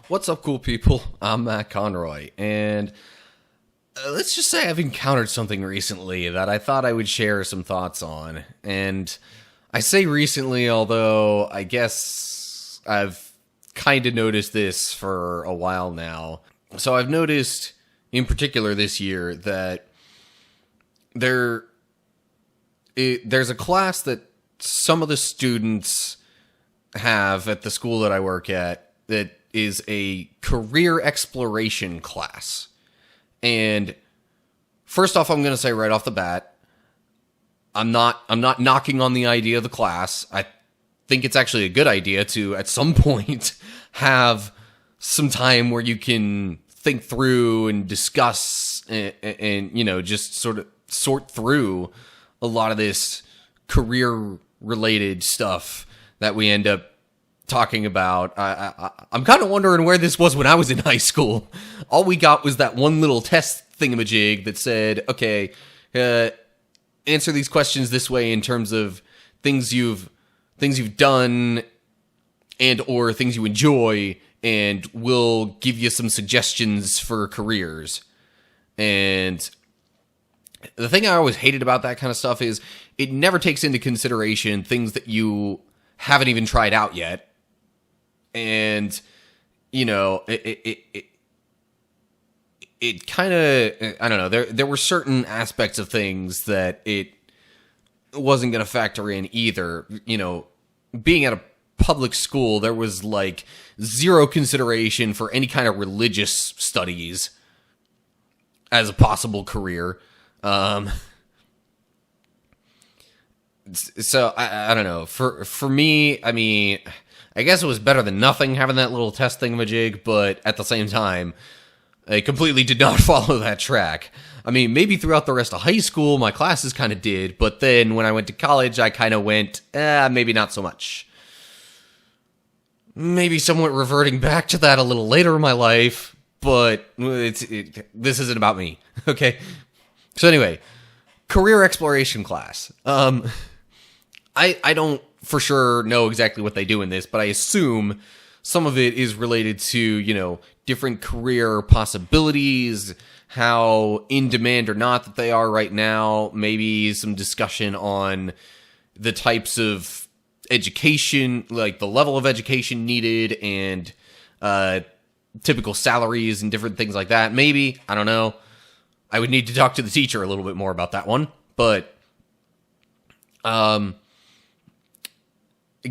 What's up, cool people? I'm Matt Conroy, and let's just say I've encountered something recently that I thought I would share some thoughts on. And I say recently, although I guess I've kind of noticed this for a while now. So I've noticed, in particular this year, that there's a class that some of the students have at the school that I work at that is a career exploration class. And first off, I'm going to say right off the bat, I'm not knocking on the idea of the class. I think it's actually a good idea to, at some point, have some time where you can think through and discuss and just sort of sort through a lot of this career-related stuff that we end up talking about. I'm kind of wondering where this was when I was in high school. All we got was that one little test thingamajig that said, okay, answer these questions this way in terms of things you've done and or things you enjoy, and we'll give you some suggestions for careers. And the thing I always hated about that kind of stuff is it never takes into consideration things that you haven't even tried out yet. And, it kind of, I don't know, there were certain aspects of things that it wasn't going to factor in either. Being at a public school, there was like zero consideration for any kind of religious studies as a possible career. So I don't know. For me, I mean, I guess it was better than nothing having that little test thingamajig, but at the same time, I completely did not follow that track. I mean, maybe throughout the rest of high school, my classes kind of did, but then when I went to college, I kind of went, maybe not so much. Maybe somewhat reverting back to that a little later in my life, but this isn't about me, okay? So anyway, career exploration class. I don't for sure know exactly what they do in this, but I assume some of it is related to, different career possibilities, how in demand or not that they are right now, maybe some discussion on the types of education, like the level of education needed and typical salaries and different things like that. Maybe, I don't know. I would need to talk to the teacher a little bit more about that one, but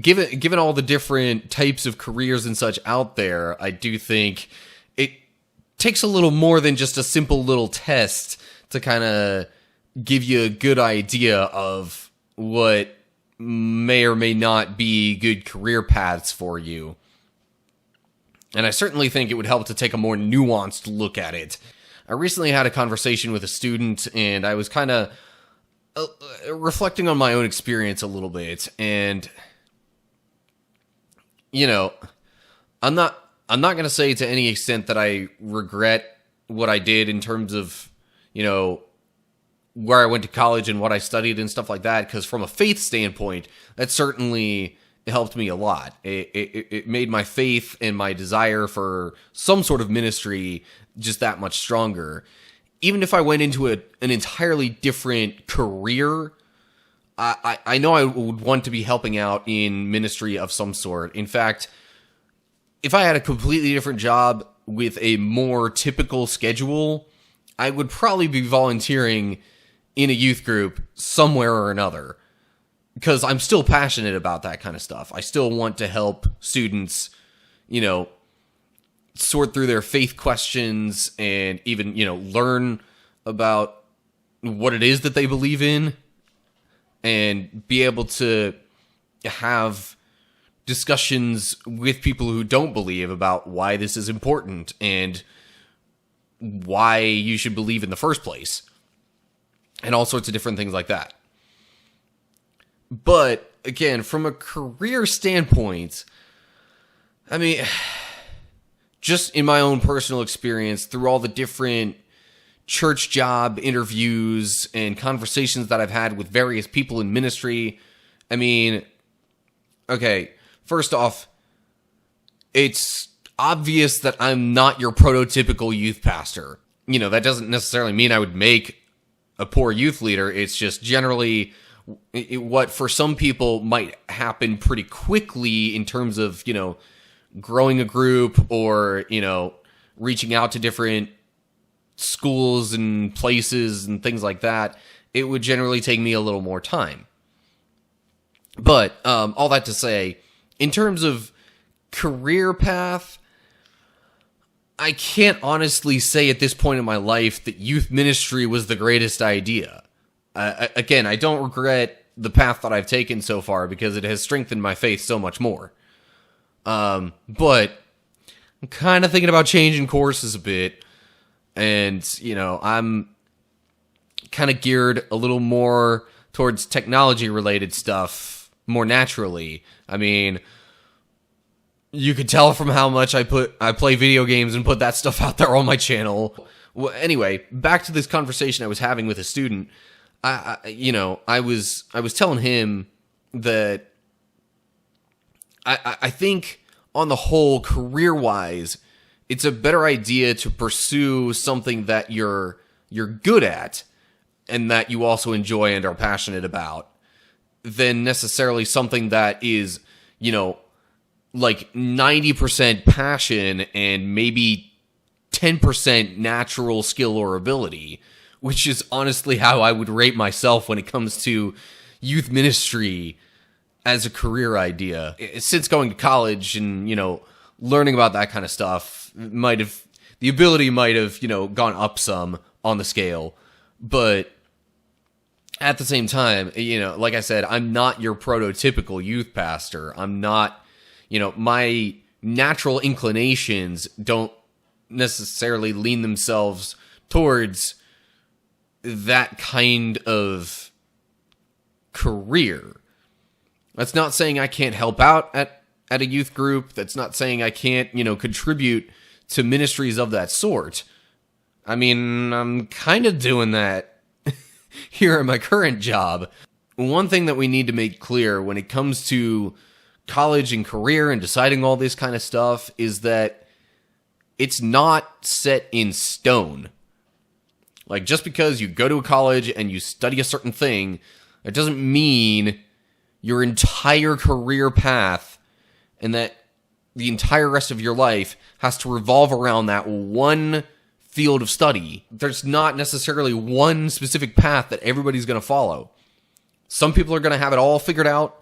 given all the different types of careers and such out there, I do think it takes a little more than just a simple little test to kind of give you a good idea of what may or may not be good career paths for you. And I certainly think it would help to take a more nuanced look at it. I recently had a conversation with a student, and I was kind of reflecting on my own experience a little bit, and I'm not going to say to any extent that I regret what I did in terms of, where I went to college and what I studied and stuff like that, because from a faith standpoint, that certainly helped me a lot. It made my faith and my desire for some sort of ministry just that much stronger. Even if I went into an entirely different career, I know I would want to be helping out in ministry of some sort. In fact, if I had a completely different job with a more typical schedule, I would probably be volunteering in a youth group somewhere or another, because I'm still passionate about that kind of stuff. I still want to help students, sort through their faith questions and even, learn about what it is that they believe in, and be able to have discussions with people who don't believe about why this is important and why you should believe in the first place, and all sorts of different things like that. But again, from a career standpoint, I mean, just in my own personal experience, through all the different church job interviews and conversations that I've had with various people in ministry, I mean, okay, first off, it's obvious that I'm not your prototypical youth pastor. That doesn't necessarily mean I would make a poor youth leader. It's just generally what for some people might happen pretty quickly in terms of, growing a group or, reaching out to different schools and places and things like that. It would generally take me a little more time. But all that to say, in terms of career path, I can't honestly say at this point in my life that youth ministry was the greatest idea. Again, I don't regret the path that I've taken so far because it has strengthened my faith so much more. But I'm kind of thinking about changing courses a bit. And, I'm kind of geared a little more towards technology-related stuff more naturally. I mean, you could tell from how much I play video games and put that stuff out there on my channel. Well, anyway, back to this conversation I was having with a student. I was telling him that I think on the whole, career-wise, it's a better idea to pursue something that you're good at and that you also enjoy and are passionate about than necessarily something that is, like 90% passion and maybe 10% natural skill or ability, which is honestly how I would rate myself when it comes to youth ministry as a career idea. Since going to college and, learning about that kind of stuff, the ability might have, gone up some on the scale. But at the same time, like I said, I'm not your prototypical youth pastor. I'm not, my natural inclinations don't necessarily lean themselves towards that kind of career. That's not saying I can't help out at a youth group. That's not saying I can't, contribute to ministries of that sort. I mean, I'm kind of doing that here at my current job. One thing that we need to make clear when it comes to college and career and deciding all this kind of stuff is that it's not set in stone. Like, just because you go to a college and you study a certain thing, it doesn't mean your entire career path and that the entire rest of your life has to revolve around that one field of study. There's not necessarily one specific path that everybody's going to follow. Some people are going to have it all figured out.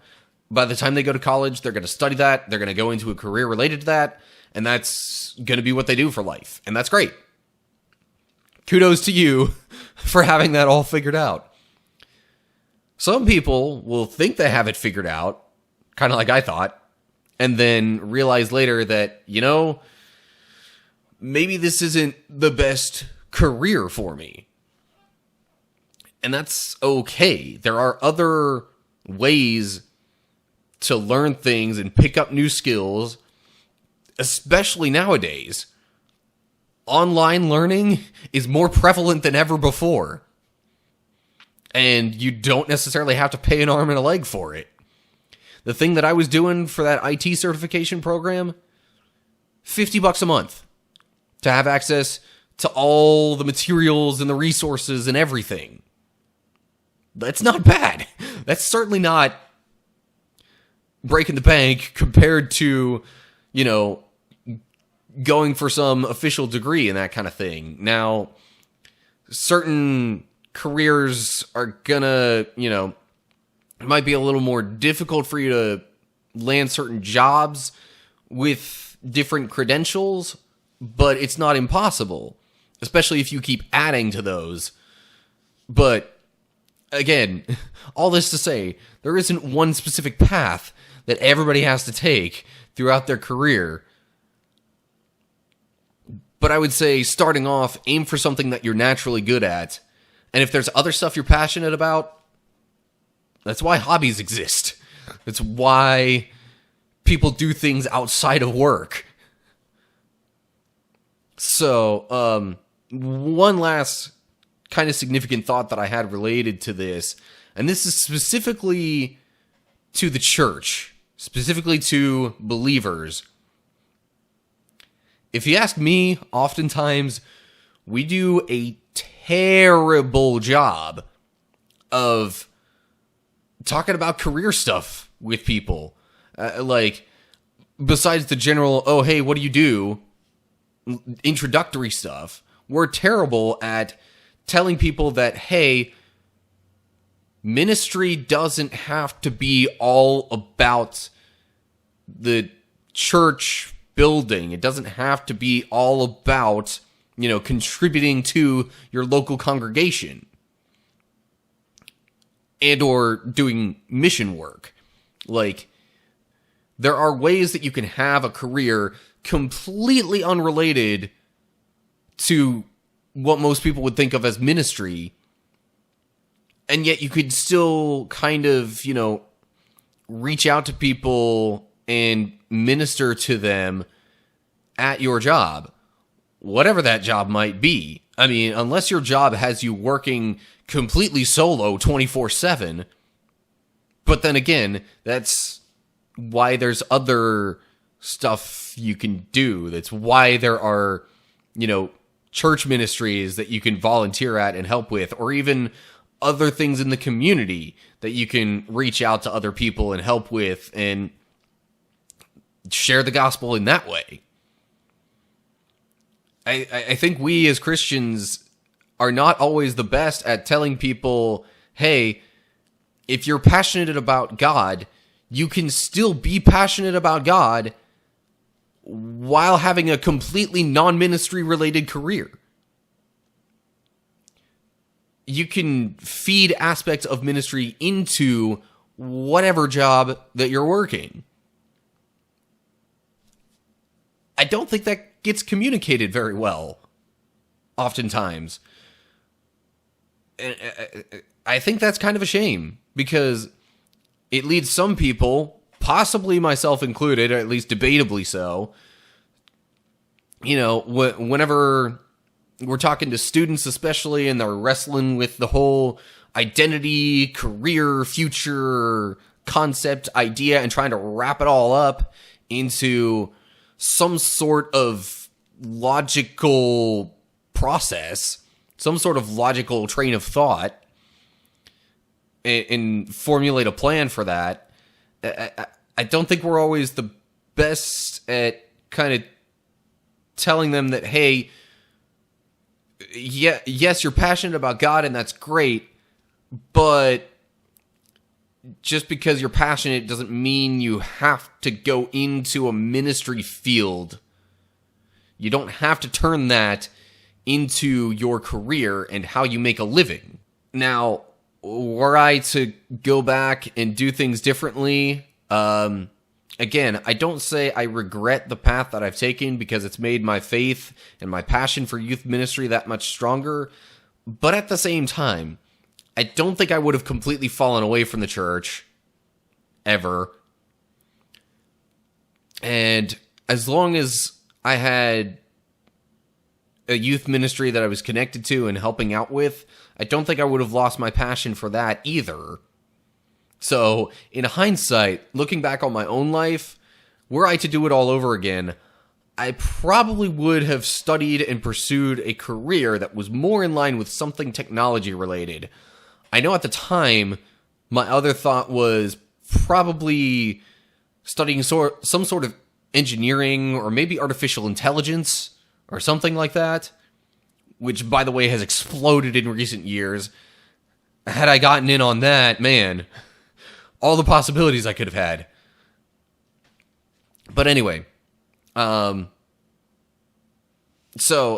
By the time they go to college, they're going to study that. They're going to go into a career related to that. And that's going to be what they do for life. And that's great. Kudos to you for having that all figured out. Some people will think they have it figured out, kind of like I thought, and then realize later that, maybe this isn't the best career for me. And that's okay. There are other ways to learn things and pick up new skills, especially nowadays. Online learning is more prevalent than ever before. And you don't necessarily have to pay an arm and a leg for it. The thing that I was doing for that IT certification program, $50 a month to have access to all the materials and the resources and everything. That's not bad. That's certainly not breaking the bank compared to, going for some official degree and that kind of thing. Now, certain careers are gonna, it might be a little more difficult for you to land certain jobs with different credentials, but it's not impossible, especially if you keep adding to those. But again, all this to say, there isn't one specific path that everybody has to take throughout their career. But I would say, starting off, aim for something that you're naturally good at. And if there's other stuff you're passionate about, that's why hobbies exist. It's why people do things outside of work. So, one last kind of significant thought that I had related to this, and this is specifically to the church, specifically to believers. if you ask me, oftentimes we do a terrible job of talking about career stuff with people. Like, besides the general, oh, hey, what do you do? Introductory stuff. We're terrible at telling people that, hey, ministry doesn't have to be all about the church building. It doesn't have to be all about, contributing to your local congregation and or doing mission work. Like, there are ways that you can have a career completely unrelated to what most people would think of as ministry, and yet you could still kind of, reach out to people and minister to them at your job, whatever that job might be. I mean, unless your job has you working completely solo 24/7, but then again, that's why there's other stuff you can do. That's why there are, church ministries that you can volunteer at and help with, or even other things in the community that you can reach out to other people and help with and share the gospel in that way. I think we as Christians are not always the best at telling people, hey, if you're passionate about God, you can still be passionate about God while having a completely non-ministry related career. You can feed aspects of ministry into whatever job that you're working. I don't think that gets communicated very well, oftentimes. And I think that's kind of a shame, because it leads some people, possibly myself included, or at least debatably so, whenever we're talking to students especially, and they're wrestling with the whole identity, career, future concept idea, and trying to wrap it all up into some sort of logical process, some sort of logical train of thought, and formulate a plan for that. I don't think we're always the best at kind of telling them that, hey, yes, you're passionate about God, and that's great, but just because you're passionate doesn't mean you have to go into a ministry field. You don't have to turn that into your career and how you make a living. Now, were I to go back and do things differently, again, I don't say I regret the path that I've taken, because it's made my faith and my passion for youth ministry that much stronger. But at the same time, I don't think I would have completely fallen away from the church, ever. And as long as I had a youth ministry that I was connected to and helping out with, I don't think I would have lost my passion for that either. So, in hindsight, looking back on my own life, were I to do it all over again, I probably would have studied and pursued a career that was more in line with something technology related. I know at the time, my other thought was probably studying some sort of engineering, or maybe artificial intelligence, or something like that, which, by the way, has exploded in recent years. Had I gotten in on that, man, all the possibilities I could have had. But anyway, so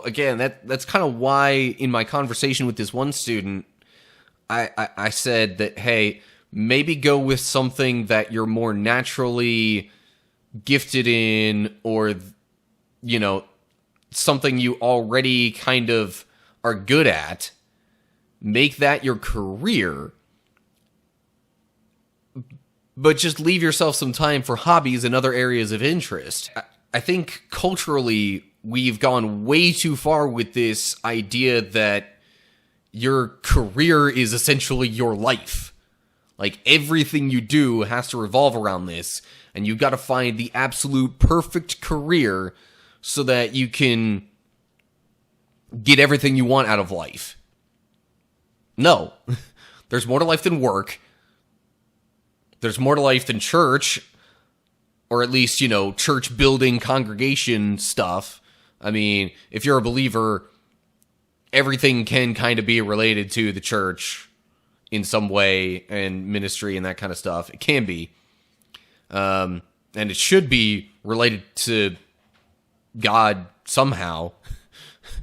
again, that's kind of why in my conversation with this one student, I said that, hey, maybe go with something that you're more naturally gifted in, or, something you already kind of are good at. Make that your career, but just leave yourself some time for hobbies and other areas of interest. I think culturally, we've gone way too far with this idea that your career is essentially your life. Like, everything you do has to revolve around this, and you've got to find the absolute perfect career so that you can get everything you want out of life. No. There's more to life than work. There's more to life than church, or at least, church building, congregation stuff. I mean, if you're a believer, everything can kind of be related to the church in some way, and ministry and that kind of stuff. It can be. And it should be related to God somehow.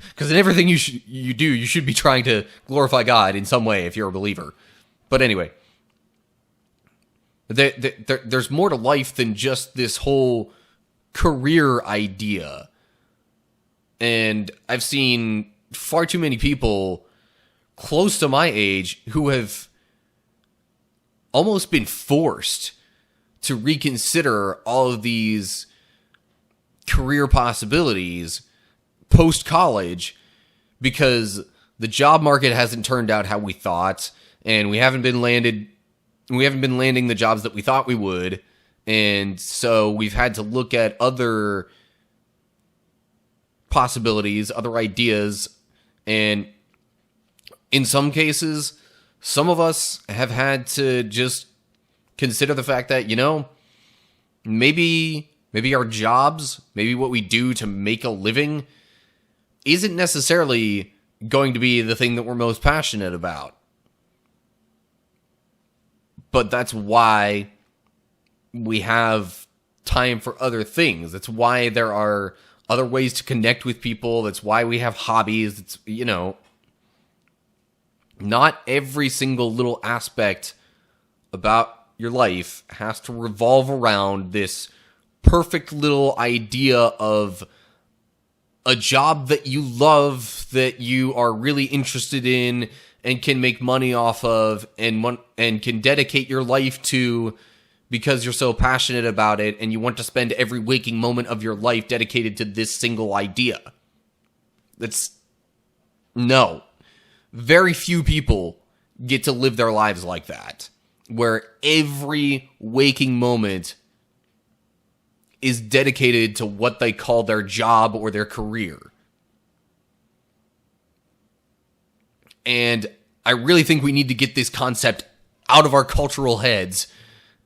Because in everything you do, you should be trying to glorify God in some way if you're a believer. But anyway, there's more to life than just this whole career idea. And I've seen far too many people close to my age who have almost been forced to reconsider all of these career possibilities post-college because the job market hasn't turned out how we thought, and we haven't been landing the jobs that we thought we would, and so we've had to look at other possibilities, other ideas, and in some cases, some of us have had to just consider the fact that, maybe our jobs, maybe what we do to make a living isn't necessarily going to be the thing that we're most passionate about. But that's why we have time for other things. That's why there are other ways to connect with people. That's why we have hobbies. It's, not every single little aspect about your life has to revolve around this perfect little idea of a job that you love, that you are really interested in and can make money off of and can dedicate your life to because you're so passionate about it and you want to spend every waking moment of your life dedicated to this single idea. No. Very few people get to live their lives like that, where every waking moment is dedicated to what they call their job or their career. And I really think we need to get this concept out of our cultural heads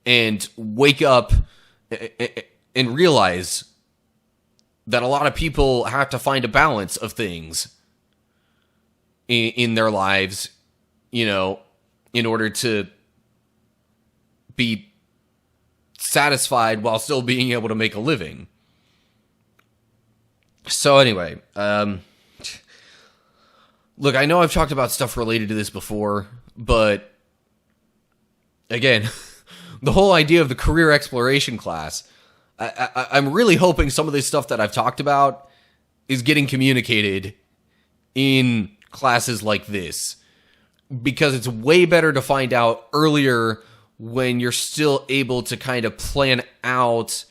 and wake up and realize that a lot of people have to find a balance of things in their lives, in order to be satisfied while still being able to make a living. So anyway, look, I know I've talked about stuff related to this before, but again, the whole idea of the career exploration class, I'm really hoping some of this stuff that I've talked about is getting communicated in classes like this, because it's way better to find out earlier when you're still able to kind of plan out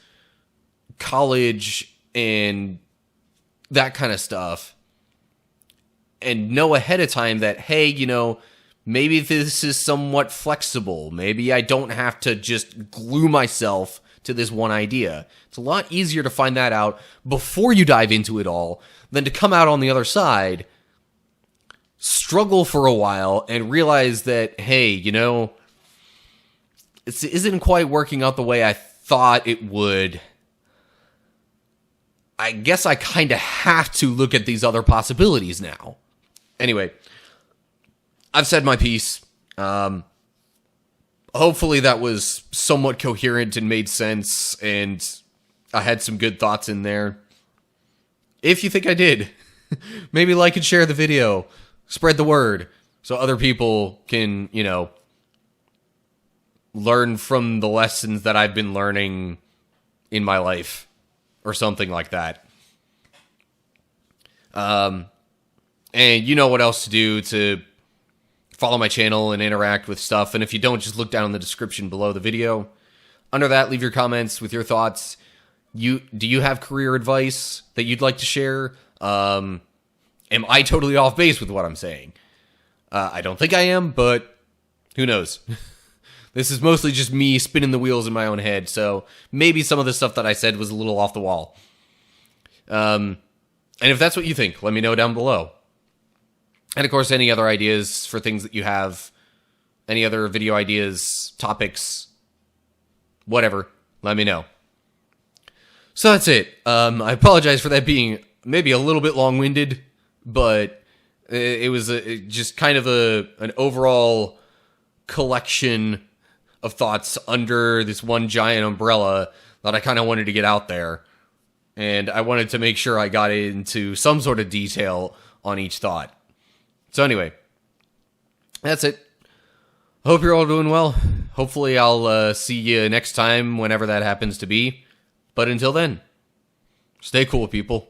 college and that kind of stuff and know ahead of time that, hey, maybe this is somewhat flexible. Maybe I don't have to just glue myself to this one idea. It's a lot easier to find that out before you dive into it all than to come out on the other side, struggle for a while, and realize that, hey, it isn't quite working out the way I thought it would. I guess I kind of have to look at these other possibilities now. Anyway, I've said my piece. Hopefully that was somewhat coherent and made sense, and I had some good thoughts in there. If you think I did, maybe like and share the video. Spread the word so other people can, learn from the lessons that I've been learning in my life or something like that. And you know what else to do to follow my channel and interact with stuff. And if you don't, just look down in the description below the video. Under that, leave your comments with your thoughts. Do you have career advice that you'd like to share? Am I totally off base with what I'm saying? I don't think I am, but who knows? This is mostly just me spinning the wheels in my own head, so maybe some of the stuff that I said was a little off the wall. And if that's what you think, let me know down below. And of course, any other ideas for things that you have, any other video ideas, topics, whatever, let me know. So that's it. I apologize for that being maybe a little bit long-winded, but it was just kind of an overall collection of thoughts under this one giant umbrella that I kind of wanted to get out there. And I wanted to make sure I got into some sort of detail on each thought. So anyway, that's it. Hope you're all doing well. Hopefully I'll see you next time, whenever that happens to be. But until then, stay cool, people.